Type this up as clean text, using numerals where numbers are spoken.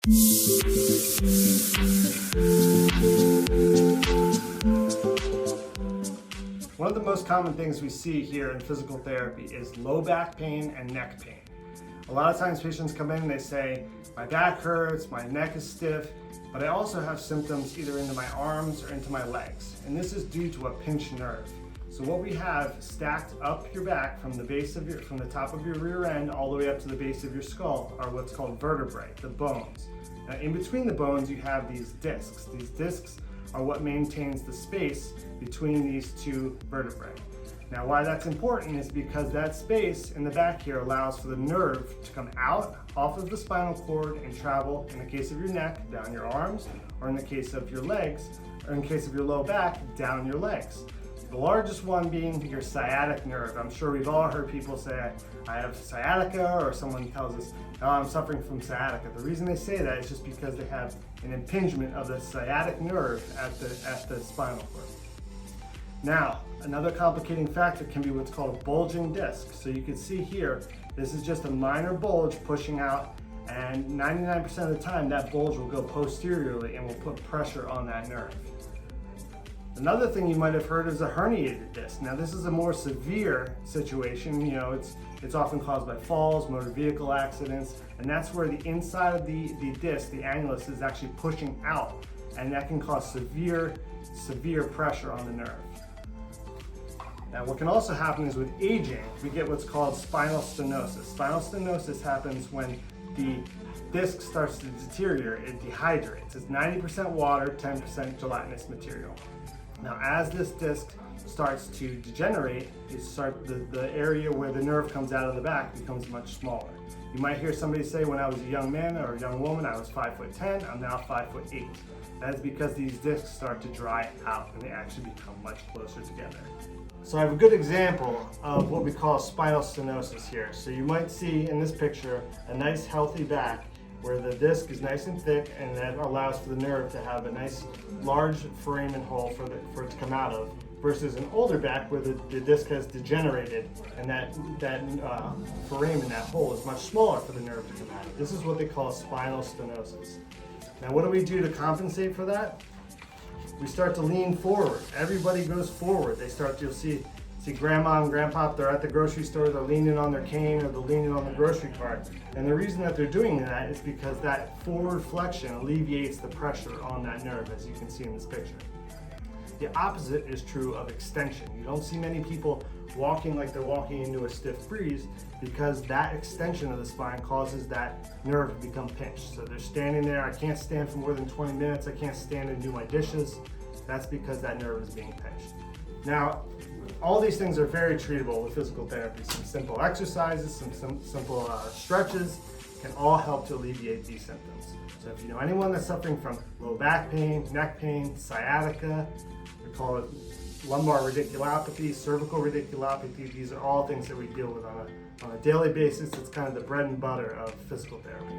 One of the most common things we see here in physical therapy is low back pain and neck pain. A lot of times patients come in and they say, my back hurts, my neck is stiff, but I also have symptoms either into my arms or into my legs. And this is due to a pinched nerve. So what we have stacked up your back from the top of your rear end all the way up to the base of your skull are what's called vertebrae, the bones. Now in between the bones you have these discs. These discs are what maintains the space between these two vertebrae. Now why that's important is because that space in the back here allows for the nerve to come out off of the spinal cord and travel, in the case of your neck, down your arms, or in the case of your legs, or in the case of your low back, down your legs. The largest one being your sciatic nerve. I'm sure we've all heard people say, I have sciatica, or someone tells us, oh, I'm suffering from sciatica. The reason they say that is just because they have an impingement of the sciatic nerve at the spinal cord. Now, another complicating factor can be what's called a bulging disc. So you can see here, this is just a minor bulge pushing out, and 99% of the time that bulge will go posteriorly and will put pressure on that nerve. Another thing you might have heard is a herniated disc. Now this is a more severe situation. You know, it's often caused by falls, motor vehicle accidents, and that's where the inside of the disc, the annulus, is actually pushing out, and that can cause severe pressure on the nerve. Now what can also happen is with aging, we get what's called spinal stenosis. Spinal stenosis happens when the disc starts to deteriorate, it dehydrates. It's 90% water, 10% gelatinous material. Now as this disc starts to degenerate, the area where the nerve comes out of the back becomes much smaller. You might hear somebody say, when I was a young man or a young woman, I was 5'10", I'm now 5'8". That is because these discs start to dry out and they actually become much closer together. So I have a good example of what we call spinal stenosis here. So you might see in this picture a nice healthy back where the disc is nice and thick, and that allows for the nerve to have a nice large foramen hole for it to come out of, versus an older back where the disc has degenerated and that foramen, that hole, is much smaller for the nerve to come out of. This is what they call spinal stenosis. Now what do we do to compensate for that? We start to lean forward. Everybody goes forward. You'll see grandma and grandpa, they're at the grocery store, they're leaning on their cane or they're leaning on the grocery cart. And the reason that they're doing that is because that forward flexion alleviates the pressure on that nerve, as you can see in this picture. The opposite is true of extension. You don't see many people walking like they're walking into a stiff breeze, because that extension of the spine causes that nerve to become pinched. So they're standing there, I can't stand for more than 20 minutes, I can't stand and do my dishes. That's because that nerve is being pinched. Now, all these things are very treatable with physical therapy. Some simple exercises, some simple stretches can all help to alleviate these symptoms. So if you know anyone that's suffering from low back pain, neck pain, sciatica, we call it lumbar radiculopathy, cervical radiculopathy, these are all things that we deal with on a daily basis. It's kind of the bread and butter of physical therapy.